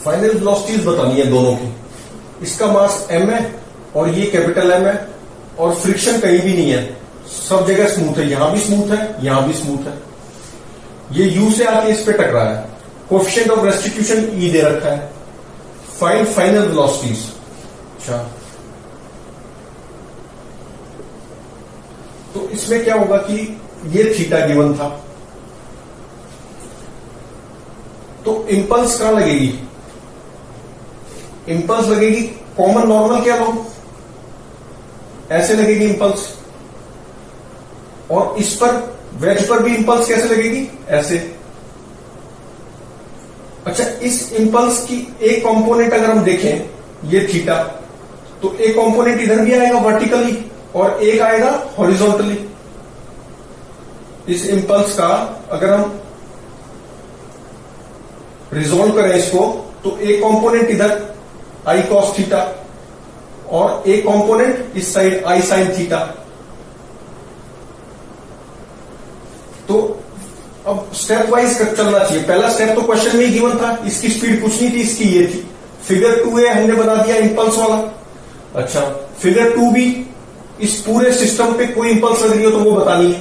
Final velocities बतानी है दोनों की। इसका मास m है और ये कैपिटल M है और फ्रिक्शन कहीं भी नहीं है, सब जगह स्मूथ है, यहां भी स्मूथ है, यहां भी स्मूथ है। ये u से आके इस पे टकरा है। कोएफिशिएंट ऑफ रेस्टिट्यूशन E दे रखा है। Find final velocities. अच्छा, तो इसमें क्या होगा कि ये थीटा गिवन था, तो इंपल्स कहां लगेगी? इंपल्स लगेगी कॉमन नॉर्मल क्या लो, ऐसे लगेगी इंपल्स। और इस पर वेज पर भी इंपल्स कैसे लगेगी? ऐसे। अच्छा, इस इंपल्स की एक कंपोनेंट अगर हम देखें, ये थीटा, तो एक कंपोनेंट इधर भी आएगा वर्टिकली और एक आएगा हॉरिजॉन्टली। इस इंपल्स का अगर हम रिजोल्व करें इसको, तो एक कंपोनेंट इधर आई कॉस थीटा और एक कंपोनेंट इस साइड आई साइन थीटा। तो अब स्टेप वाइज चलना चाहिए। पहला स्टेप तो क्वेश्चन में ही गिवन था, इसकी स्पीड कुछ नहीं थी, इसकी ये थी। फिगर 2A हमने बना दिया इंपल्स वाला। अच्छा, फिगर 2B, इस पूरे सिस्टम पे कोई इंपल्स लग रही हो तो वो बतानी है।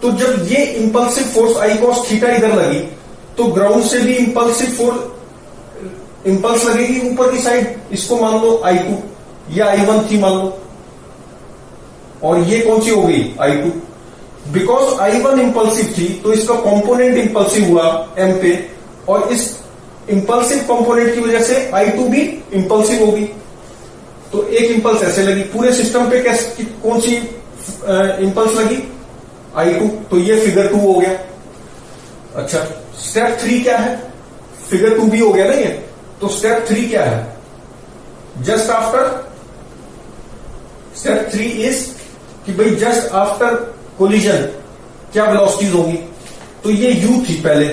तो जब ये impulsive force I cos theta इधर लगी, तो ग्राउंड से भी इंपल्स लगेगी ऊपर की साइड। इसको मान लो I2, ये I1 थी मान लो, और ये कौन सी हो गई? I2। बिकॉज I1 इंपल्सिव थी तो इसका कंपोनेंट इंपल्सिव हुआ M पे, और इस इंपल्सिव कंपोनेंट की वजह से I2 भी इंपल्सिव होगी। तो एक इंपल्स ऐसे लगी, पूरे सिस्टम पे कैसे कौन सी इंपल्स लगी? I2। तो ये फिगर 2 हो गया। अच्छा, स्टेप 3 क्या है? फिगर 2 भी हो गया ना ये। तो स्टेप 3 क्या है? जस्ट आफ्टर, स्टेप 3 इज कि भाई जस्ट आफ्टर कोलिजन क्या वेलोसिटीज होगी? तो ये u थी पहले,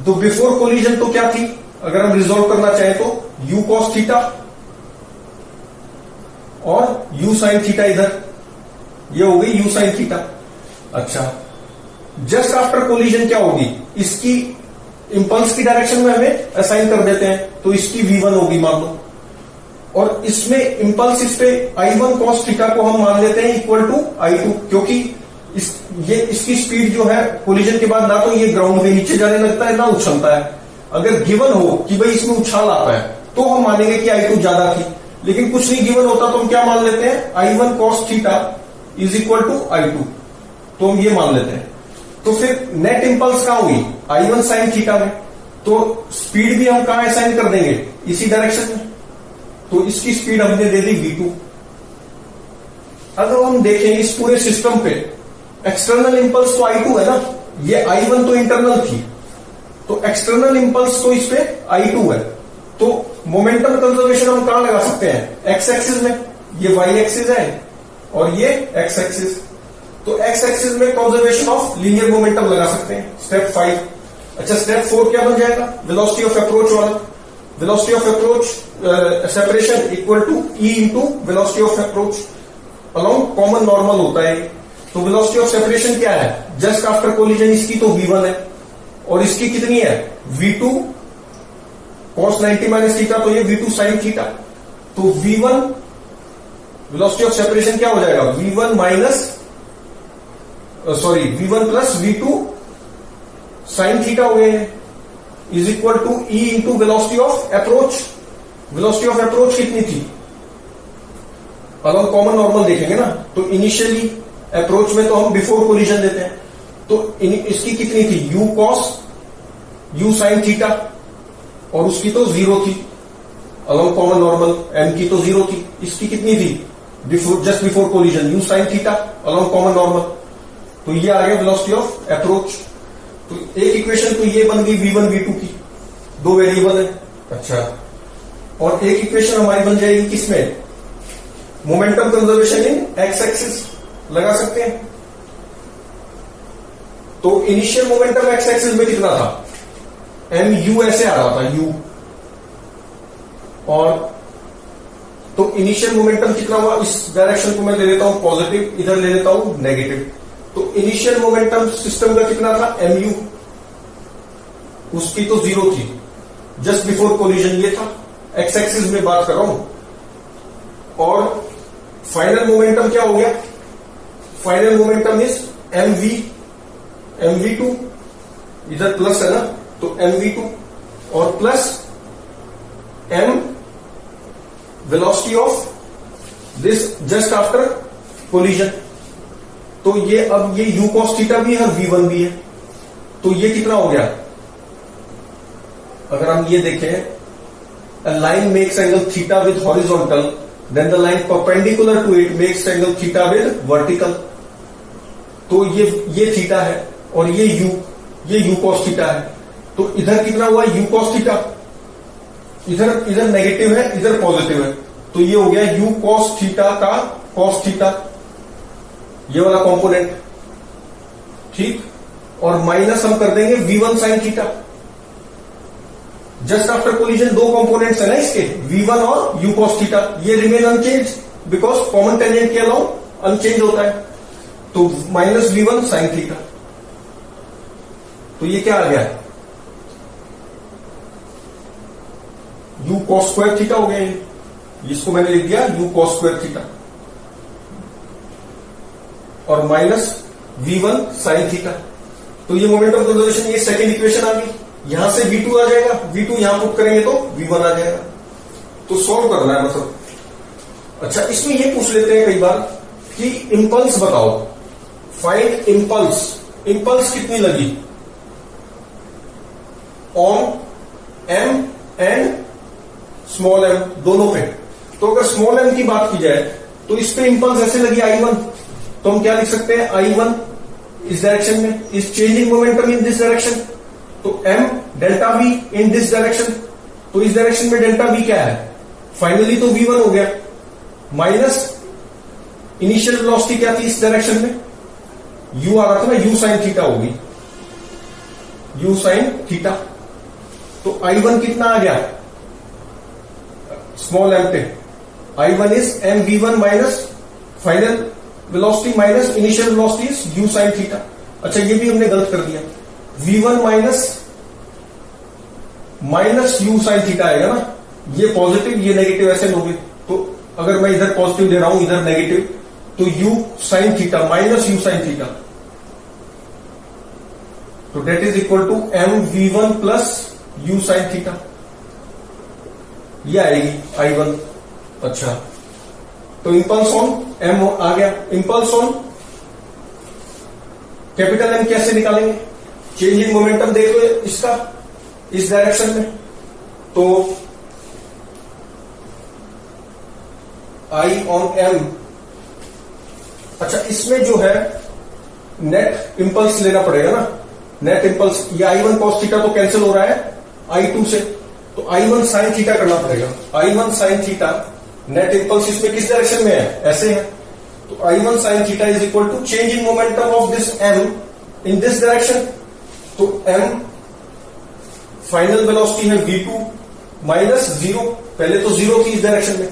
तो बिफोर कोलिजन तो क्या थी? अगर हम रिजोल्व करना चाहें तो u cos थीटा और u sin थीटा, इधर ये हो गई u sin थीटा। अच्छा, जस्ट आफ्टर कोलिजन क्या होगी? इसकी इंपल्स की डायरेक्शन में हमें असाइन कर देते हैं, तो इसकी v1 होगी मान लो, और इसमें इंपल्स इस पे I1 cos थीटा को हम मान लेते हैं इक्वल टू I2, क्योंकि इसकी स्पीड जो है कोलिजन के बाद ना तो ये ग्राउंड में नीचे जाने लगता है ना उछलता है। अगर गिवन हो कि भाई इसमें उछाल आता है तो हम मानेंगे कि I2 ज्यादा थी, लेकिन कुछ नहीं गिवन होता तो हम क्या मान लेते हैं? I1 cos theta is equal to I2, तो हम ये मान लेते हैं। तो फिर नेट इंपल्स कहां हुई? I1 sin थीटा में। तो स्पीड भी हम कहां असाइन कर देंगे? इसी डायरेक्शन में। तो इसकी स्पीड हमने दे दी v2। अगर हम देखें इस पूरे सिस्टम पे, एक्सटर्नल इंपल्स तो I2 है ना, ये I1 तो इंटरनल थी, तो एक्सटर्नल इंपल्स तो इस पे I2 है। तो मोमेंटम कंजर्वेशन हम कहां लगा सकते हैं? एक्स एक्सिस में। ये y एक्सिस है और ये x एक्सिस, तो x एक्सिस में कंजर्वेशन ऑफ लीनियर मोमेंटम लगा सकते हैं। स्टेप 5। अच्छा, स्टेप 4 क्या बन जाएगा? वेलोसिटी ऑफ अप्रोच वाला। Velocity of approach separation equal to E into velocity of approach along common normal होता है। तो वेलोसिटी ऑफ सेपरेशन क्या है? जस्ट आफ्टर कोलिजन इसकी तो v1 है, और इसकी कितनी है? v2 cos 90 माइनस थीटा, तो ये v2 sin थीटा। तो v1 वेलोसिटी ऑफ सेपरेशन क्या हो जाएगा? v1 minus v1 plus v2 sin theta हो गए is equal to E into velocity of approach. Velocity of approach कितनी थी? अगर कॉमन नॉर्मल देखेंगे ना, तो इनिशियली अप्रोच में तो हम बिफोर कोलिजन देते हैं, तो इसकी कितनी थी? u sin थीटा, और उसकी तो 0 थी अलोंग कॉमन नॉर्मल, m की तो 0 थी। इसकी कितनी थी? Just before collision u sin theta along common normal. तो ये आ गया वेलोसिटी ऑफ अप्रोच। तो एक इक्वेशन तो ये बन गई v1 v2 की, दो वेरिएबल है। अच्छा, और एक इक्वेशन हमारी बन जाएगी किसमें? Momentum conservation in x axis लगा सकते हैं। तो इनिशियल मोमेंटम एक्स एक्सिस में कितना था? mu ऐसे आ रहा था u, और तो इनिशियल मोमेंटम कितना हुआ? इस डायरेक्शन को मैं ले लेता हूं पॉजिटिव, इधर ले लेता हूं नेगेटिव। तो इनिशियल मोमेंटम सिस्टम का कितना था? mu, उसकी तो 0 थी जस्ट बिफोर कोलिजन ये था, एक्स एक्सिस में बात कर रहा हूं। और फाइनल मोमेंटम क्या हो गया? फाइनल मोमेंटम इज mv2, इधर प्लस है ना, तो mv2 और plus m velocity of this just after collision. तो ये अब ये u cos थीटा भी है और v1 भी है, तो ये कितना हो गया? अगर हम ये देखें, a line makes angle theta with horizontal, then the line perpendicular to it makes angle theta with vertical। तो ये थीटा है और ये u cos थीटा है, तो इधर कितना हुआ? u cos थीटा, इधर नेगेटिव है, इधर पॉजिटिव है, तो ये हो गया u cos थीटा का cos थीटा, ये वाला कंपोनेंट, ठीक। और माइनस हम कर देंगे v1 sin theta. Just after collision दो कंपोनेंट्स है ना इसके, v1 और u cos थीटा, ये remain unchanged because common tangent के अलाउ अनचेंज होता है, तो माइनस v1 sin थीटा। तो ये क्या आ गया? u cos स्क्वायर थीटा हो गया, इसको मैंने लिख दिया u cos स्क्वायर थीटा, और माइनस v1 sin थीटा। तो ये मोमेंट ऑफ कंजर्वेशन, ये सेकेंड इक्वेशन आ गई। यहां से v2 आ जाएगा, v2 यहां पुट करेंगे तो v1 आ जाएगा। तो सॉल्व करना है मतलब। अच्छा, इसमें ये पूछ लेते हैं कई बार कि इंपल्स बताओ, फाइंड इंपल्स। इंपल्स कितनी लगी on m and small m दोनों पे? तो अगर स्मॉल m की बात की जाए तो इस पे इंपल्स ऐसे लगी I1, तो हम क्या लिख सकते हैं? I1 इस डायरेक्शन में is changing momentum in this direction, तो m delta v in this direction, तो इस डायरेक्शन में डेल्टा v क्या है? फाइनली तो v1 हो गया, माइनस इनिशियल वेलोसिटी क्या थी इस डायरेक्शन में? u आ रहा था ना, u sin थीटा होगी, u sin थीटा। तो I1 कितना आ गया स्मॉल m पे? I1 is mv1 minus final velocity minus initial velocity is u sin theta. अच्छा, ये भी हमने गलत कर दिया, v1 minus u sin theta आएगा ना, ये पॉजिटिव ये नेगेटिव ऐसे लोगे, तो अगर मैं इधर पॉजिटिव दे रहा हूं इधर नेगेटिव, तो u sin theta minus u sin theta, तो that is equal to mv1 plus u sin theta, ये आएगी I1। अच्छा, तो इंपल्स ऑन m आ गया। इंपल्स ऑन कैपिटल M कैसे निकालेंगे? चेंजिंग मोमेंटम देख लो इसका इस डायरेक्शन में, तो I ऑन M। अच्छा, इसमें जो है नेट इंपल्स लेना पड़ेगा ना, नेट इंपल्स, ये I1 cos थीटा तो कैंसिल हो रहा है I2 से, तो I1 sin थीटा करना पड़ेगा। I1 sin theta net impulse इसमें किस डायरेक्शन में है? ऐसे है, तो I1 sin theta is equal to change in momentum of this M in this direction, तो M फाइनल वेलोसिटी है v2 माइनस 0, पहले तो 0 थी इस डायरेक्शन में,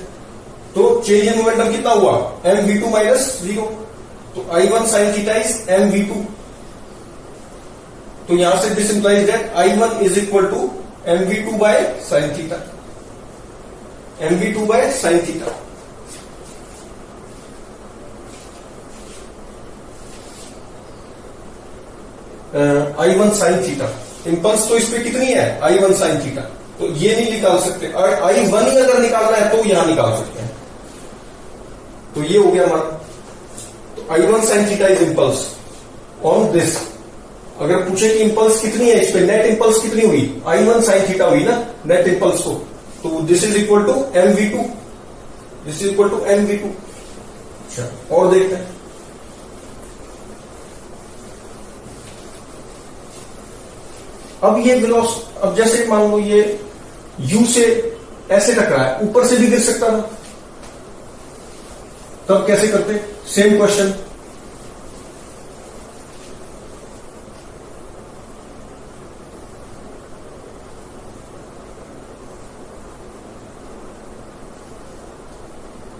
तो चेंज इन मोमेंटम कितना हुआ? mv2 माइनस 0, तो I1 sin theta is mv2। तो यहां से this implies that I1 is equal to mv2 by sin theta, mv2 by sin theta. I1 sin theta, impulse तो इसमें कितनी है? I1 sin थीटा, तो ये नहीं निकाल सकते, और I1 ही अगर निकालना है तो यहां निकाल सकते हैं, तो ये हो गया हमारा। तो I1 sin theta is impulse on this. अगर पूछे कि इंपल्स कितनी है इस पे, नेट इंपल्स कितनी हुई? I1 sin थीटा हुई ना नेट इंपल्स को, तो this is equal to mv2, this is equal to mv2। अच्छा, और देखते हैं। अब ये वेलोसिटी, अब जैसे मान लो ये u से ऐसे टकरा है, ऊपर से भी गिर सकता था, तब कैसे करते? सेम क्वेश्चन,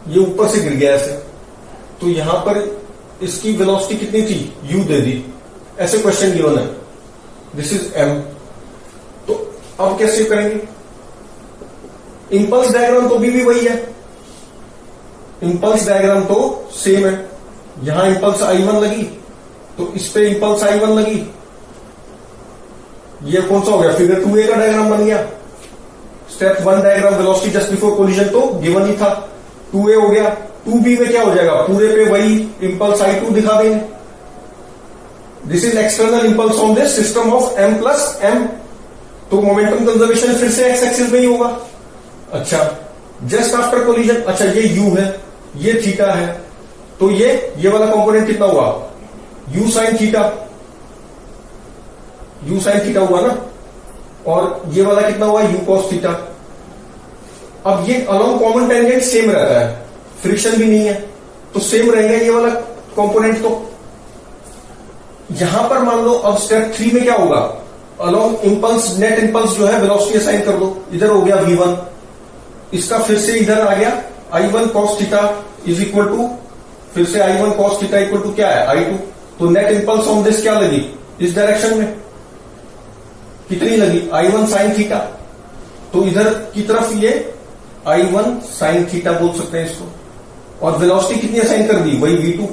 ये ऊपर से गिर गया ऐसे, तो यहां पर इसकी वेलोसिटी कितनी थी? u दे दी, ऐसे क्वेश्चन गिवन है, दिस इज m। तो अब कैसे करेंगे? इंपल्स डायग्राम तो भी वही है, इंपल्स डायग्राम तो सेम है। यहां इंपल्स I1 लगी तो इस पे इंपल्स I1 लगी। ये कौन सा हो गया, फिगर 2A का डायग्राम बन गया। Step 1 diagram velocity just before collision तो गिवन ही था, 2A हो गया। 2B में क्या हो जाएगा, पूरे पे वही इंपल्स I2 दिखा देंगे। This is external impulse on this system of M plus M। तो मोमेंटम कंजर्वेशन फिर से एक्स एक्सिस में ही होगा। अच्छा, जस्ट आफ्टर कोलिजन, अच्छा ये U है, ये थीटा है, तो ये वाला कंपोनेंट कितना हुआ, U sine theta, U sine theta हुआ ना, और ये वाला कितना हुआ, U कॉस थीटा। अब ये अलोंग कॉमन टेंजेंट सेम रहता है, फ्रिक्शन भी नहीं है, तो सेम रहेगा ये वाला कंपोनेंट। तो यहां पर मान लो अब स्टेप 3 में क्या होगा, अलोंग इंपल्स, नेट इंपल्स जो है वेलोसिटी असाइन कर दो। इधर हो गया V1, इसका फिर से इधर आ गया I1 cos theta is equal to, फिर से I1 cos theta equal to क्या है, I2। तो नेट इंपल्स ऑन दिस क्या लगी, इस डायरेक्शन में कितनी लगी, I1 साइन थीटा। तो इधर की तरफ ये I1 साइन थीटा बोल सकते हैं इसको, और वेलोसिटी कितनी असाइन कर दी, वही V2।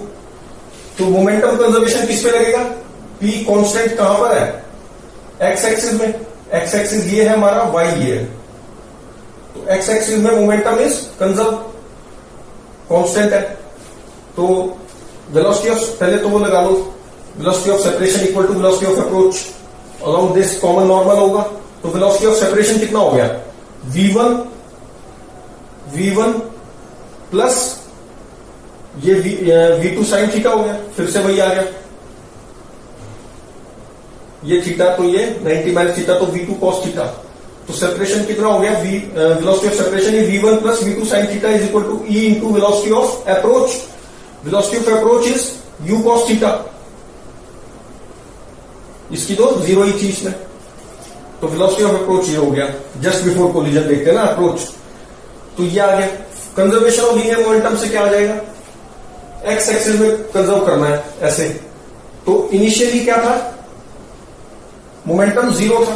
तो मोमेंटम कंजर्वेशन किस पे लगेगा, P कांस्टेंट कहां पर है, एक्स एक्सिस में। एक्स एक्सिस ये है हमारा, Y ये है। तो एक्स एक्सिस में मोमेंटम इज कंजर्व, कांस्टेंट है। तो वेलोसिटी ऑफ, पहले तो वो लगा लो, velocity of separation equal to velocity of approach along this common normal होगा। तो वेलोसिटी ऑफ सेपरेशन कितना हो गया, V1 प्लस ये V2 साइन थीटा हो गया, फिर से वही आ गया, ये थीटा तो ये 90 माइनस थीटा, तो V2 cos थीटा। तो सेपरेशन कितना हो गया, velocity of separation is V1 plus V2 sine theta is equal to E into velocity of approach. Velocity of approach is U cos theta, इसकी तो zero ही थी इसमें। तो वेलोसिटी ऑफ अप्रोच ये हो गया, जस्ट बिफोर कोलिजन देखते हैं ना अप्रोच। तो ये आ गया। कंजर्वेशन ऑफ लीनियर मोमेंटम से क्या आ जाएगा, एक्स एक्सिस में कंजर्व करना है ऐसे। तो इनिशियली क्या था, मोमेंटम जीरो था,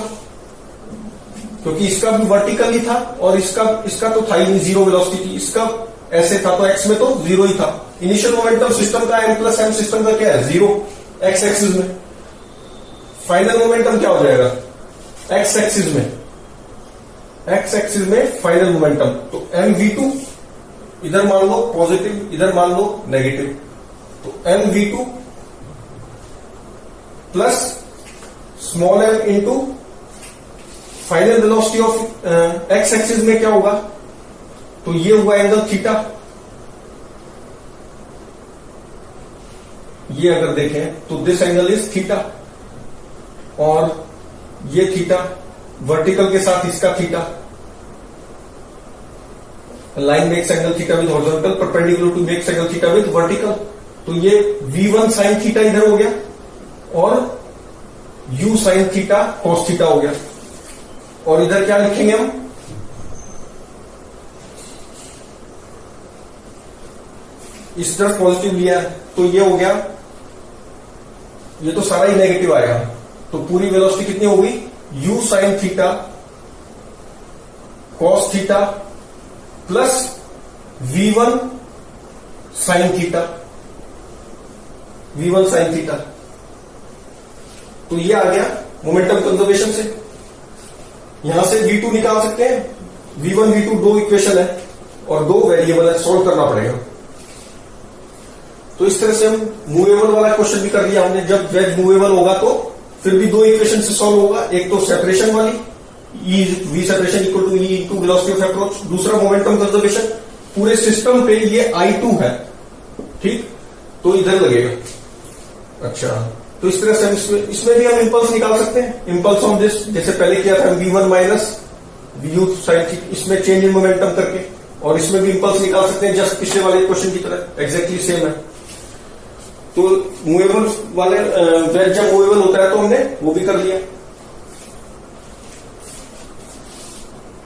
क्योंकि इसका भी वर्टिकल ही था और इसका तो था ही नहीं, जीरो वेलोसिटी थी। इसका ऐसे था तो एक्स में तो जीरो ही था। इनिशियल मोमेंटम सिस्टम का M प्लस M सिस्टम का क्या है, जीरो एक्स एक्सिस में। फाइनल मोमेंटम क्या हो जाएगा, एक्स एक्सिस में, एक्स एक्सिस में फाइनल मोमेंटम। तो mv2 इधर मान लो पॉजिटिव, इधर मान लो नेगेटिव। तो mv2 plus small m into final velocity of x axis में क्या होगा, तो ये हुआ एंगल थीटा। ये अगर देखें तो दिस एंगल इज थीटा, और ये थीटा वर्टिकल के साथ इसका theta. Line makes angle theta with horizontal perpendicular to makes angle theta with vertical. तो ये V1 साइन थीटा इधर हो गया और U sine theta cos theta हो गया। और इधर क्या लिखेंगे हम, इस तरफ पॉजिटिव लिया है तो ये हो गया, ये तो सारा ही नेगेटिव आएगा। तो पूरी वेलोसिटी कितनी होगी, U sine theta cos theta plus V1 sine theta, V1 sine theta. तो ये आ गया मोमेंटम कंजर्वेशन से। यहां से V2 निकाल सकते हैं, V1 V2 दो इक्वेशन है और दो वेरिएबल है, सॉल्व करना पड़ेगा। तो इस तरह से हम मूवेबल वाला क्वेश्चन भी कर लिया हमने। जब वेज मूवेबल होगा तो फिर भी दो इक्वेशन से सॉल्व होगा, एक तो सेपरेशन वाली V separation equal to E into velocity of approach, दूसरा मोमेंटम कंजर्वेशन। पूरे सिस्टम पे ये I2 है, ठीक, तो इधर लगेगा। अच्छा, तो इस तरह से हम इसमें भी हम इंपल्स निकाल सकते हैं, इंपल्स ऑन दिस, जैसे पहले किया था V1 माइनस VU साइन, इसमें चेंज इन मोमेंटम करके, और इसमें भी इंपल्स निकाल सकते हैं जस्ट पिछले वाले क्वेश्चन की तरह, एग्जैक्टली सेम है। तो मूवेबल वाले जब मूवेबल होता है तो हमने वो भी कर लिया।